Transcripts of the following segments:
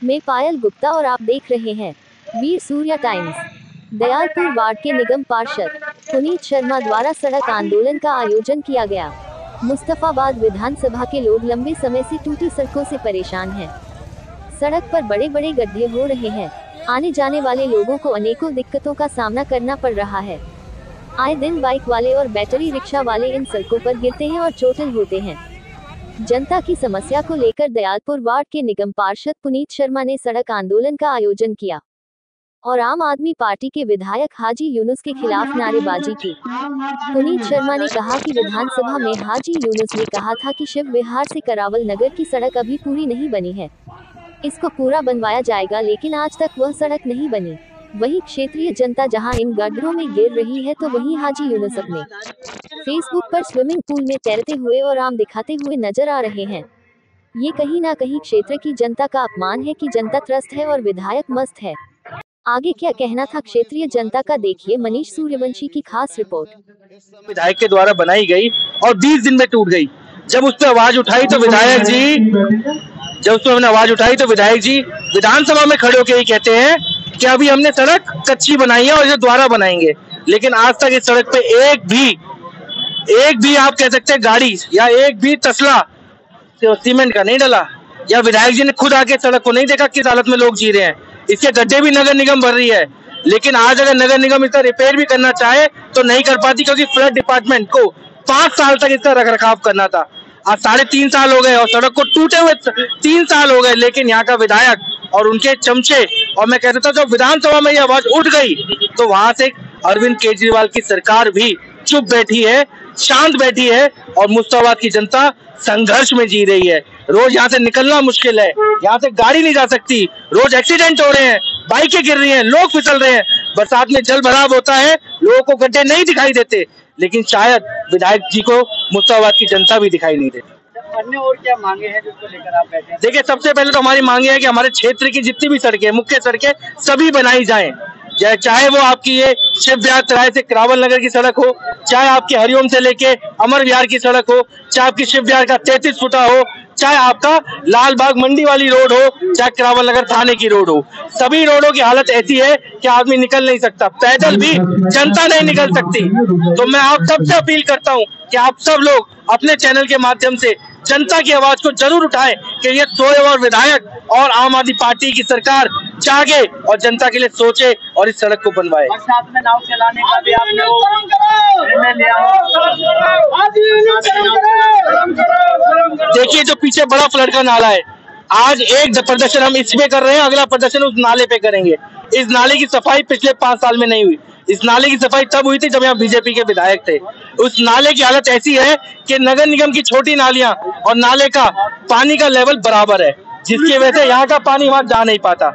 मैं पायल गुप्ता और आप देख रहे हैं वीर सूर्या टाइम्स। दयालपुर वार्ड के निगम पार्षद पुनीत शर्मा द्वारा सड़क आंदोलन का आयोजन किया गया। मुस्तफाबाद विधानसभा के लोग लंबे समय से टूटी सड़कों से परेशान हैं। सड़क पर बड़े बड़े गड्ढे हो रहे हैं। आने जाने वाले लोगों को अनेकों दिक्कतों का सामना करना पड़ रहा है। आए दिन बाइक वाले और बैटरी रिक्शा वाले इन सड़कों पर गिरते हैं और चोटिल होते हैं। जनता की समस्या को लेकर दयालपुर वार्ड के निगम पार्षद पुनीत शर्मा ने सड़क आंदोलन का आयोजन किया और आम आदमी पार्टी के विधायक हाजी यूनुस के खिलाफ नारेबाजी की। पुनीत शर्मा ने कहा कि विधानसभा में हाजी यूनुस ने कहा था कि शिव विहार से करावल नगर की सड़क अभी पूरी नहीं बनी है, इसको पूरा बनवाया जाएगा, लेकिन आज तक वह सड़क नहीं बनी। वही क्षेत्रीय जनता जहां इन गड्ढों में गिर रही है, तो वहीं हाजी यूनुस अपने फेसबुक पर स्विमिंग पूल में तैरते हुए और आम दिखाते हुए नजर आ रहे हैं। ये कहीं ना कहीं क्षेत्र की जनता का अपमान है कि जनता त्रस्त है और विधायक मस्त है। आगे क्या कहना था क्षेत्रीय जनता का, देखिए मनीष सूर्यवंशी की खास रिपोर्ट। विधायक के द्वारा बनाई गई और 20 दिन में टूट गई। जब उस पर आवाज उठाई तो विधायक जी विधानसभा में खड़े होकर ही कहते हैं कि अभी हमने सड़क कच्ची बनाई है और इसे दोबारा बनाएंगे, लेकिन आज तक इस सड़क पे एक भी आप कह सकते हैं गाड़ी या एक भी तसला सीमेंट का नहीं डला, या विधायक जी ने खुद आके सड़क को नहीं देखा किस हालत में लोग जी रहे हैं। इसके गड्ढे भी नगर निगम भर रही है, लेकिन आज अगर नगर निगम इसका रिपेयर भी करना चाहे तो नहीं कर पाती, क्योंकि फ्लड डिपार्टमेंट को 5 साल तक इसका रखरखाव करना था। आज 3.5 साल हो गए और सड़क को टूटे हुए 3 साल हो गए, लेकिन यहाँ का विधायक और उनके चमचे, और मैं कहता था जब विधानसभा में ये आवाज उठ गई तो वहां से अरविंद केजरीवाल की सरकार भी चुप बैठी है, शांत बैठी है, और मुस्तफाबाद की जनता संघर्ष में जी रही है। रोज यहाँ से निकलना मुश्किल है, यहाँ से गाड़ी नहीं जा सकती, रोज एक्सीडेंट हो रहे हैं, बाइकें गिर रही हैं, लोग फिसल रहे हैं, बरसात में जल भराव होता है, लोगों को गड्ढे नहीं दिखाई देते, लेकिन शायद विधायक जी को मुस्तफाबाद की जनता भी दिखाई नहीं देती। अन्य और क्या मांगे हैं जिसको लेकर आप बैठे हैं? देखिए, सबसे पहले तो हमारी मांगे है कि हमारे क्षेत्र की जितनी भी सड़कें, मुख्य सड़कें सभी बनाई जाएं, चाहे वो आपकी ये शिव विहार तराई से करावल नगर की सड़क हो, चाहे आपकी हरिओम से लेके अमर विहार की सड़क हो, चाहे आपकी शिव विहार का 33 फुटा हो, चाहे आपका लाल बाग मंडी वाली रोड हो, चाहे करावल नगर थाने की रोड हो। सभी रोडों की हालत ऐसी है कि आदमी निकल नहीं सकता, पैदल भी जनता नहीं निकल सकती। तो मैं आप सबसे अपील करता हूँ कि आप सब लोग अपने चैनल के माध्यम से जनता की आवाज को जरूर उठाएं कि ये सोए और विधायक और आम आदमी पार्टी की सरकार जागे और जनता के लिए सोचे और इस सड़क को बनवाए। साथ में नाव चलाने का भी आपने देखिए, जो पीछे बड़ा फ्लड का नाला है, आज एक प्रदर्शन हम इसमें कर रहे हैं, अगला प्रदर्शन उस नाले पे करेंगे। इस नाले की सफाई पिछले 5 साल में नहीं हुई। इस नाले की सफाई तब हुई थी जब यहाँ बीजेपी के विधायक थे। उस नाले की हालत ऐसी है कि नगर निगम की छोटी नालियां और नाले का पानी का लेवल बराबर है, जिसकी वजह से यहाँ का पानी वहाँ जा नहीं पाता।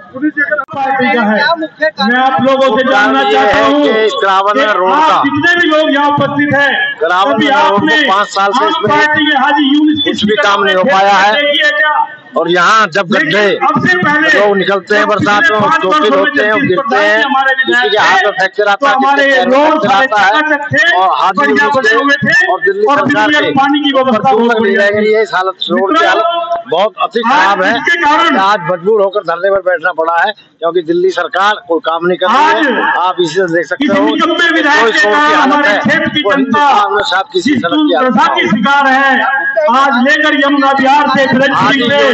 मैं आप लोगों से जानना चाहता हूँ करावल रोड का जितने भी लोग यहाँ उपस्थित हैं, करावल रोड को 5 साल से इसमें कुछ भी काम नहीं हो पाया है, और यहाँ जब गड्ढे लोग निकलते हैं बरसात में, चोटिल होते हैं, गिरते हैं, किसी के हाथ में फ्रैक्चर आता है, और हाथी और दिल्ली सरकार के ये हालत, रोड की हालत बहुत अति खराब है। आज मजबूर होकर धरने पर बैठना पड़ा है, क्योंकि दिल्ली सरकार कोई काम नहीं कर रही है। आप इसे देख सकते हो, कोई रोड की हालत है, वो हिंदुस्तान में शायद किसी सड़क की शिकार है। आज लेकर यमुना बिहार से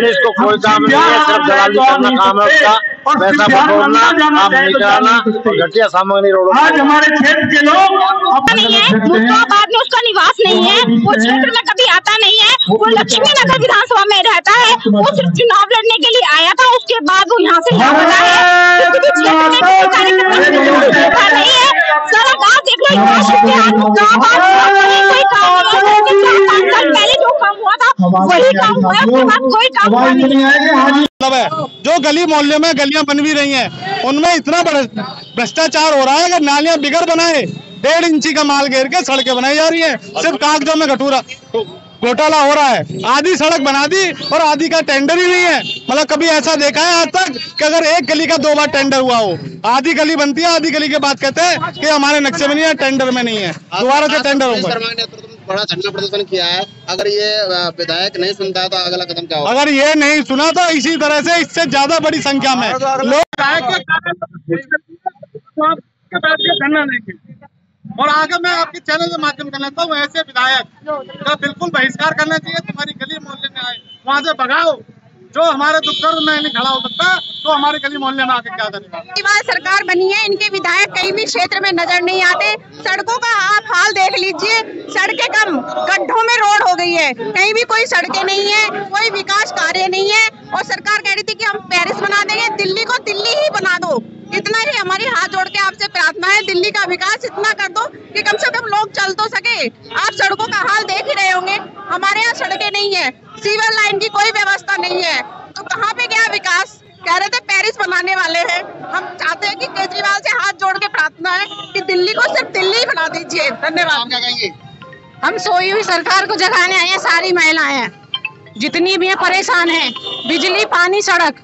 इसको कोई काम नहीं है, सिर्फ दलाली करना काम है उसका, पैसा बटोरना, काम नहीं कराना और घटिया सामग्री रोड। आज हमारे क्षेत्र के लोग नहीं है, मुस्तफाबाद में उसका निवास नहीं है, वो क्षेत्र में कभी आता नहीं है, वो लक्ष्मी नगर विधानसभा में रहता है, वो सिर्फ चुनाव लड़ने के लिए आया था, उसके बाद वो यहाँ से नहीं है। सर अब आप देख लो, पहले जो काम हुआ था वही काम हुआ है, उसके बाद कोई काम नहीं है। जो गली मोहल्ले में गलियां बन भी रही हैं, उनमें इतना भ्रष्टाचार हो रहा है कि नालियां बिगर बनाए 1.5 इंची का माल घेर के सड़कें बनाई जा रही हैं, सिर्फ कागजों में घोटाला हो रहा है। आधी सड़क बना दी और आधी का टेंडर ही नहीं है। मतलब कभी ऐसा देखा है आज तक कि अगर एक गली का 2 बार टेंडर हुआ हो? आधी गली बनती है, आधी गली के बाद कहते हैं कि हमारे नक्शे में नहीं है, टेंडर में नहीं है, दोबारा से टेंडर होगा। बड़ा धरना प्रदर्शन किया है। अगर ये विधायक नहीं सुनता है तो अगला कदम क्या होगा? अगर ये नहीं सुना तो इसी तरह से इससे ज्यादा बड़ी संख्या में लोग धरना देंगे। और आगे मैं आपके चैनल के माध्यम कर लेता हूँ, ऐसे विधायक का बिल्कुल बहिष्कार करना चाहिए। तुम्हारी गली मोहल्ले में आए वहाँ से भगाओ, जो हमारे दुख दर्द में नहीं खड़ा हो सकता तो हमारे गली मोहल्ले में आके क्या करेगा। केजरीवाल सरकार बनी है, इनके विधायक कहीं भी क्षेत्र में नजर नहीं आते। सड़कों का आप हाल देख लीजिए, सड़कें कम गड्ढों में रोड हो गई है, कहीं भी कोई सड़कें नहीं है, कोई विकास कार्य नहीं है। और सरकार कह रही थी कि हम पेरिस बना देंगे, दिल्ली को दिल्ली ही बना दो। इतना ही हमारी हाथ जोड़ के आपसे प्रार्थना है, दिल्ली का विकास इतना कर दो कि कम से कम लोग चल तो सके। आप सड़कों का हाल देख ही रहे होंगे, हमारे यहाँ सड़कें नहीं है, सीवर लाइन की कोई व्यवस्था नहीं है, तो कहाँ पे गया विकास? कह रहे थे पेरिस बनाने वाले हैं। हम चाहते हैं कि केजरीवाल से हाथ जोड़ के प्रार्थना है कि दिल्ली को सिर्फ दिल्ली ही बना दीजिए। धन्यवाद। आप क्या कहेंगे? हम सोई हुई सरकार को जगाने आए हैं, सारी महिलाएं हैं, जितनी भी हैं परेशान हैं। बिजली, पानी, सड़क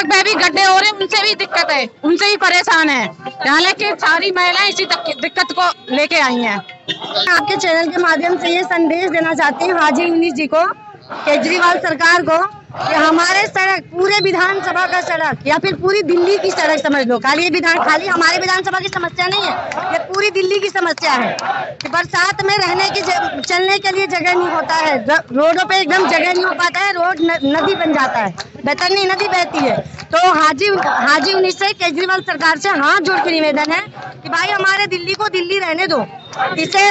पे भी गड्ढे हो रहे हैं, उनसे भी दिक्कत है, उनसे ही परेशान है। हालांकि सारी महिलाएं इसी दिक्कत को लेके आई हैं। आपके चैनल के माध्यम से ये संदेश देना चाहती हूँ हाजी यूनिस जी को, केजरीवाल सरकार को, कि हमारे सड़क, पूरे विधानसभा का सड़क या फिर पूरी दिल्ली की सड़क समझ लो, खाली हमारे विधानसभा की समस्या नहीं है, ये पूरी दिल्ली की समस्या है कि बरसात में रहने की चलने के लिए जगह नहीं होता है, रोडों पे एकदम जगह नहीं हो पाता है, रोड नदी बन जाता है, बैतरनी नदी बहती है। तो हाजी यूनिस से, केजरीवाल सरकार से हाथ जोड़ के निवेदन है कि भाई हमारे दिल्ली को दिल्ली रहने दो, इसे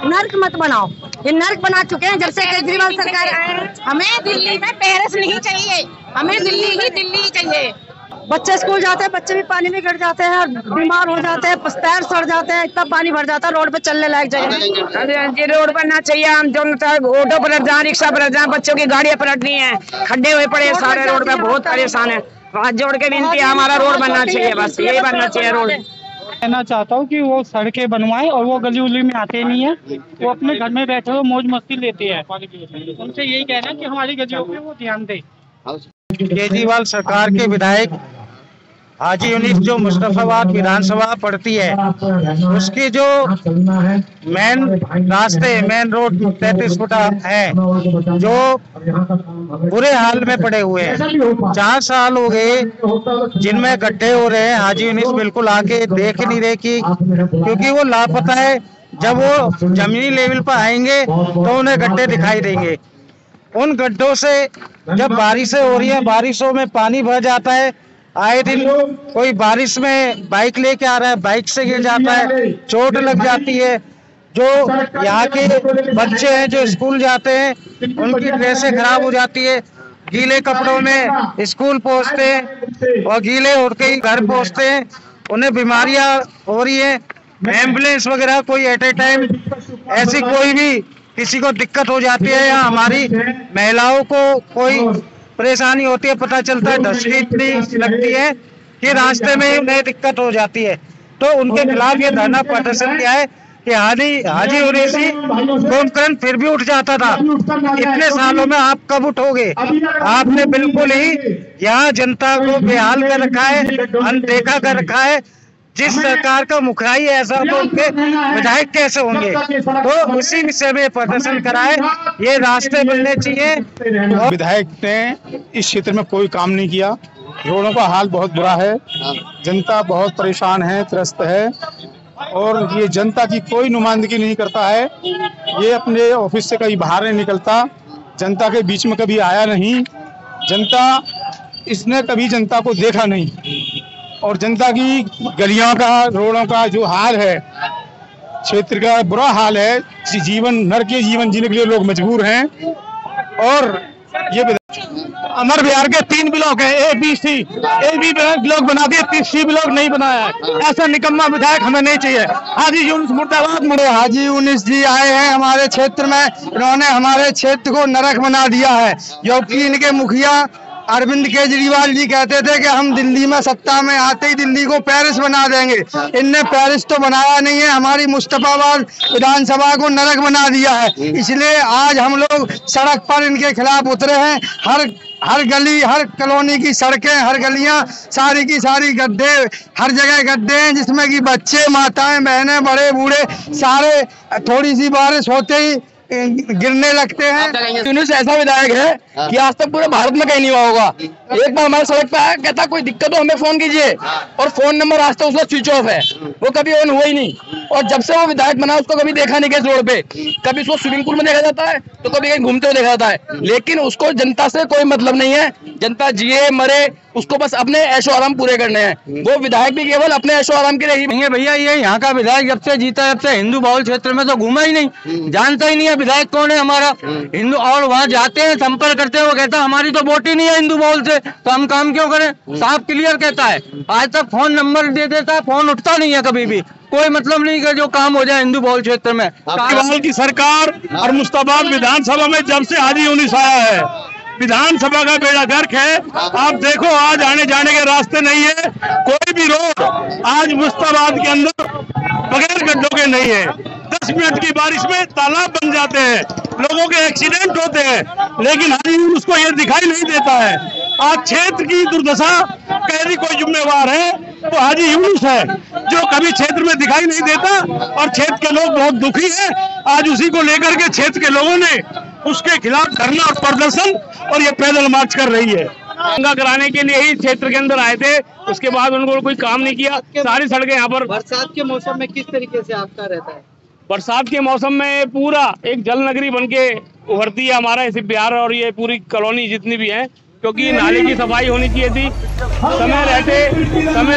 नर्क मत बनाओ। ये नर्क बना चुके हैं जब से केजरीवाल सरकार आए हैं। हमें दिल्ली में पेरिस नहीं चाहिए, हमें दिल्ली ही चाहिए। बच्चे स्कूल जाते हैं, बच्चे भी पानी में गिर जाते हैं, बीमार हो जाते हैं, पैर सड़ जाते हैं, इतना पानी भर जाता है, रोड पे चलने लायक जगह। ये रोड बनना चाहिए। हम जो ऑटो पलट जाए, रिक्शा पलट जाए, बच्चों की गाड़ियाँ पलटनी है, खड्डे हुए पड़े सारे रोड पे, बहुत परेशान है। हाथ जोड़ के विनती है, हमारा रोड बनना चाहिए, बस यही बनना चाहिए रोड। कहना चाहता हूँ कि वो सड़कें बनवाएं और वो गली उली में आते नहीं है, वो अपने घर में बैठे हुए मौज मस्ती लेते हैं। उनसे यही कहना है कि हमारी गलियों पे वो ध्यान दे। केजरीवाल सरकार के विधायक हाजी यूनिस जो मुस्तफाबाद विधानसभा पड़ती है, उसकी जो मेन रोड 33 फुट है, जो बुरे हाल में पड़े हुए हैं। 4 साल हो गए जिनमें गड्ढे हो रहे हैं। हाजी यूनिस बिल्कुल आके देख नहीं रहे क्योंकि वो लापता है। जब वो जमीनी लेवल पर आएंगे तो उन्हें गड्ढे दिखाई देंगे। उन गड्ढों से जब बारिशें हो रही हैं, बारिशों में पानी भर जाता है। आए दिन कोई बारिश में बाइक लेके आ रहा है, बाइक से गिर जाता है, चोट लग जाती है। जो यहाँ के बच्चे हैं जो स्कूल जाते हैं, उनकी ड्रेसें खराब हो जाती है, गीले कपड़ों में स्कूल पहुँचते हैं और गीले उठ के ही घर पहुँचते हैं। उन्हें बीमारियां हो रही है। एम्बुलेंस वगैरह कोई एट ए टाइम ऐसी कोई भी किसी को दिक्कत हो जाती है या हमारी महिलाओं को कोई परेशानी होती है, पता चलता है धसकी इतनी लगती है कि रास्ते में उन्हें दिक्कत हो जाती है। तो उनके खिलाफ ये धरना प्रदर्शन किया है कि हाजी यूनिस कुंभकर्ण फिर भी उठ जाता था। इतने सालों में आप कब उठोगे? आपने बिल्कुल ही यहाँ जनता को बेहाल कर रखा है, अनदेखा कर रखा है। जिस सरकार का मुखिया ही ऐसा तो उनके विधायक कैसे होंगे? तो उसी विषय में प्रदर्शन कराए, ये रास्ते बनने चाहिए। विधायक ने इस क्षेत्र में कोई काम नहीं किया। रोडों का हाल बहुत बुरा है, जनता बहुत परेशान है, त्रस्त है और ये जनता की कोई नुमाइंदगी नहीं करता है। ये अपने ऑफिस से कहीं बाहर नहीं निकलता, जनता के बीच में कभी आया नहीं। इसने कभी जनता को देखा नहीं और जनता की गलियों का, रोडों का जो हाल है, क्षेत्र का बुरा हाल है। जीवन नरकीय जीवन जीने के लिए लोग मजबूर हैं। और ये अमर बिहार के 3 ब्लॉक है, ए बी ब्लॉक बना दिए, सी ब्लॉक नहीं बनाया है। ऐसा निकम्मा विधायक हमें नहीं चाहिए। हाजी यूनिस मुर्दाबाद। मुड़े हाजी यूनिस जी आए हैं हमारे क्षेत्र में, इन्होंने हमारे क्षेत्र को नरक बना दिया है। क्योंकि इनके मुखिया अरविंद केजरीवाल जी कहते थे कि हम दिल्ली में सत्ता में आते ही दिल्ली को पेरिस बना देंगे। इनने पेरिस तो बनाया नहीं है, हमारी मुस्तफाबाद विधानसभा को नरक बना दिया है। इसलिए आज हम लोग सड़क पर इनके खिलाफ उतरे हैं। हर गली, हर कॉलोनी की सड़कें, हर गलियां सारी की सारी गड्ढे, हर जगह गड्ढे हैं, जिसमें कि बच्चे, माताएं, बहनें, बड़े बूढ़े सारे थोड़ी सी बारिश होते ही गिरने लगते हैं। यूनुस ऐसा विधायक है कि आज तक पूरे भारत में कहीं नहीं हुआ होगा। एक बार हमारे सड़क पे आया, कहता कोई दिक्कत हो हमें फोन कीजिए, और फोन नंबर आज तक उसका स्विच ऑफ है, वो कभी ऑन हुआ ही नहीं। और जब से वो विधायक बना उसको कभी देखा नहीं गया रोड पे, कभी उसको स्विमिंग पूल में देखा जाता है तो कभी कहीं घूमते हुए देखा जाता है, लेकिन उसको जनता से कोई मतलब नहीं है। जनता जिए मरे, उसको बस अपने ऐशो आराम पूरे करने हैं। वो विधायक भी केवल अपने ऐशो आराम के लिए ही। भैया ये यहाँ का विधायक जब से जीता, जब से हिंदू बहुल क्षेत्र में तो घूमा ही नहीं, जानता ही नहीं है विधायक कौन है हमारा हिंदू। और वहाँ जाते हैं, संपर्क करते हैं, वो कहता है हमारी तो वोट ही नहीं है हिंदू बहुल से, तो हम काम क्यों करें। साफ क्लियर कहता है। आज तक फोन नंबर दे देता है, फोन उठता नहीं है कभी भी। कोई मतलब नहीं कि जो काम हो जाए हिंदू बहुल क्षेत्र में। केजरीवाल की सरकार और मुश्ताबाद विधानसभा में जब से हाजी यूनुस आया है, विधानसभा का बेड़ा गर्क है। आप देखो आज आने जाने के रास्ते नहीं है, कोई भी रोड आज मुश्ताबाद के अंदर बगैर गड्ढों के नहीं है। 10 मिनट की बारिश में तालाब बन जाते हैं, लोगों के एक्सीडेंट होते हैं, लेकिन हाजी यूनुस को ये दिखाई नहीं देता है। आज क्षेत्र की दुर्दशा का यदि कोई जिम्मेवार है तो हाजी यूनुस है, जो कभी क्षेत्र में दिखाई नहीं देता, और क्षेत्र के लोग बहुत दुखी हैं। आज उसी को लेकर के क्षेत्र के लोगों ने उसके खिलाफ धरना और प्रदर्शन और ये पैदल मार्च कर रही है। दंगा कराने के लिए ही क्षेत्र के अंदर आए थे, उसके बाद उनको कोई काम नहीं किया। सारी सड़कें यहाँ पर बरसात के मौसम में किस तरीके से आपका रहता है? बरसात के मौसम में पूरा एक जल नगरी बन के उभरती है हमारा इसी बिहार, और ये पूरी कॉलोनी जितनी भी है, क्योंकि नाले की सफाई होनी चाहिए थी। समय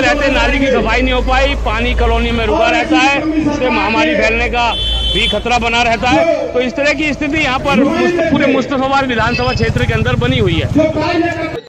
रहते नाले की सफाई नहीं हो पाई, पानी कॉलोनी में रुका रहता है, इससे महामारी फैलने का भी खतरा बना रहता है। तो इस तरह की स्थिति यहाँ पर पूरे मुस्तफाबाद विधानसभा क्षेत्र के अंदर बनी हुई है।